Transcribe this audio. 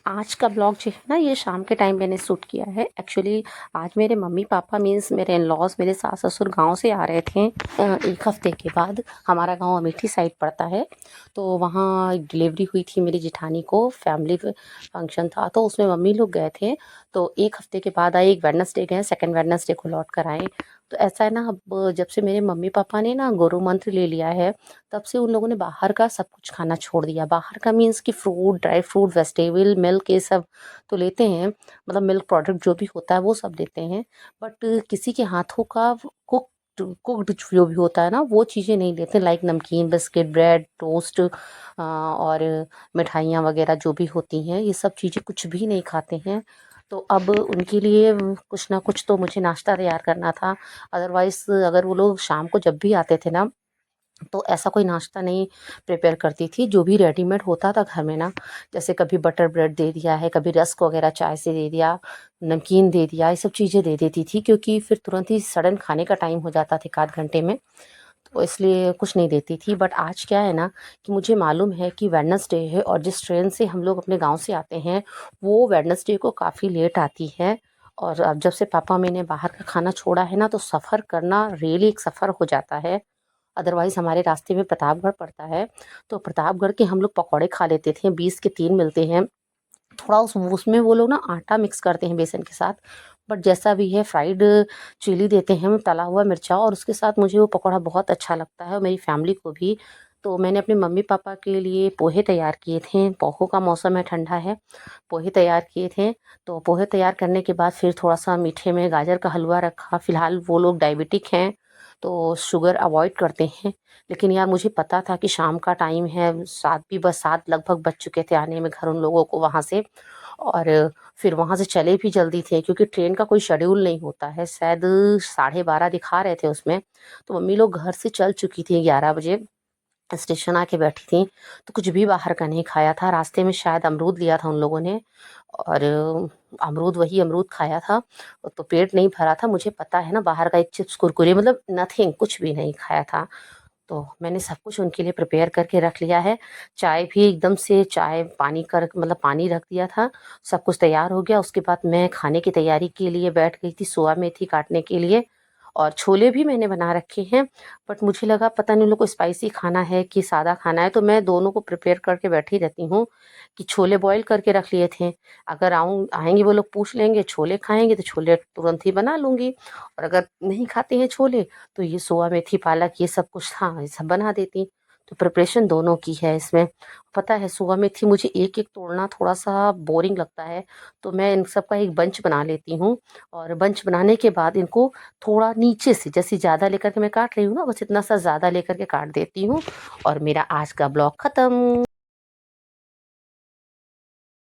आज का ब्लॉग जो है ना, ये शाम के टाइम मैंने शूट किया है। एक्चुअली आज मेरे मम्मी पापा मीन्स मेरे इन लॉज, मेरे सास ससुर गांव से आ रहे थे। एक हफ्ते के बाद हमारा गांव अमेठी साइड पड़ता है, तो वहाँ एक डिलीवरी हुई थी मेरी जिठानी को, फैमिली फंक्शन था, तो उसमें मम्मी लोग गए थे। तो एक हफ्ते के बाद आए, एक वेडनेसडे गए, सेकंड वेडनेसडे को लौट कर आए। तो ऐसा है ना, अब जब से मेरे मम्मी पापा ने ना गुरु मंत्र ले लिया है, तब से उन लोगों ने बाहर का सब कुछ खाना छोड़ दिया। बाहर का मीन्स कि fruit, dry fruit, vegetable, milk, ये सब तो लेते हैं, मतलब मिल्क प्रोडक्ट जो भी होता है वो सब लेते हैं। बट किसी के हाथों का कुक्ड जो भी होता है ना, वो चीज़ें नहीं लेते। लाइक नमकीन, बिस्किट, ब्रेड, टोस्ट और मिठाइयाँ वगैरह जो भी होती हैं, ये सब चीज़ें कुछ भी नहीं खाते हैं। तो अब उनके लिए कुछ ना कुछ तो मुझे नाश्ता तैयार करना था। अदरवाइज़ अगर वो लोग शाम को जब भी आते थे ना, तो ऐसा कोई नाश्ता नहीं प्रिपेयर करती थी। जो भी रेडीमेड होता था घर में ना, जैसे कभी बटर ब्रेड दे दिया है, कभी रस्क वगैरह चाय से दे दिया, नमकीन दे दिया, ये सब चीज़ें दे देती थी, क्योंकि फिर तुरंत ही सडन खाने का टाइम हो जाता था 1 आध घंटे में, तो इसलिए कुछ नहीं देती थी। बट आज क्या है ना, कि मुझे मालूम है कि वेडनेसडे है, और जिस ट्रेन से हम लोग अपने गाँव से आते हैं, वो वेडनेसडे को काफ़ी लेट आती है। और अब जब से पापा मैंने बाहर का खाना छोड़ा है ना, तो सफ़र करना रियली एक सफ़र हो जाता है। अदरवाइज़ हमारे रास्ते में प्रतापगढ़ पड़ता है, तो प्रतापगढ़ के हम लोग पकौड़े खा लेते थे, 20 के 3 मिलते हैं। थोड़ा उसमें वो लोग ना आटा मिक्स करते हैं बेसन के साथ, बट जैसा भी है, फ्राइड चिली देते हैं, तला हुआ मिर्चा, और उसके साथ मुझे वो पकौड़ा बहुत अच्छा लगता है, और मेरी फैमिली को भी। तो मैंने अपने मम्मी पापा के लिए पोहे तैयार किए थे। पोहों का मौसम है, ठंडा है, पोहे तैयार किए थे। तो पोहे तैयार करने के बाद फिर थोड़ा सा मीठे में गाजर का हलवा रखा। फ़िलहाल वो लोग डायबिटिक हैं, तो शुगर अवॉइड करते हैं। लेकिन यार, मुझे पता था कि शाम का टाइम है, 7 भी बस 7 लगभग बज चुके थे आने में घर उन लोगों को वहाँ से। और फिर वहाँ से चले भी जल्दी थे, क्योंकि ट्रेन का कोई शेड्यूल नहीं होता है, शायद 12:30 दिखा रहे थे उसमें। तो मम्मी लोग घर से चल चुकी थी 11 बजे, स्टेशन आके बैठी थी। तो कुछ भी बाहर का नहीं खाया था। रास्ते में शायद अमरूद लिया था उन लोगों ने, और अमरूद, वही अमरूद खाया था। तो पेट नहीं भरा था। मुझे पता है ना, बाहर का एक चिप्स कुरकुरे, मतलब नथिंग, कुछ भी नहीं खाया था। तो मैंने सब कुछ उनके लिए प्रिपेयर करके रख लिया है। चाय भी एकदम से, चाय पानी कर मतलब पानी रख दिया था। सब कुछ तैयार हो गया। उसके बाद मैं खाने की तैयारी के लिए बैठ गई थी, सोया मेथी काटने के लिए। और छोले भी मैंने बना रखे हैं। बट मुझे लगा पता नहीं उन लोग को स्पाइसी खाना है कि सादा खाना है, तो मैं दोनों को प्रिपेयर करके बैठी रहती हूँ। कि छोले बॉईल करके रख लिए थे, अगर आएंगे वो लोग पूछ लेंगे छोले खाएंगे, तो छोले तुरंत ही बना लूँगी। और अगर नहीं खाते हैं छोले, तो ये सोया मेथी, पालक, ये सब कुछ था, ये सब बना देती। तो प्रिपरेशन दोनों की है इसमें। पता है, सोया मेथी मुझे एक एक तोड़ना थोड़ा सा बोरिंग लगता है, तो मैं इन सब का एक बंच बना लेती हूँ। और बंच बनाने के बाद इनको थोड़ा नीचे से, जैसे ज़्यादा लेकर के मैं काट रही हूँ ना, बस इतना सा ज़्यादा लेकर के काट देती हूँ। और मेरा आज का ब्लॉग ख़त्म।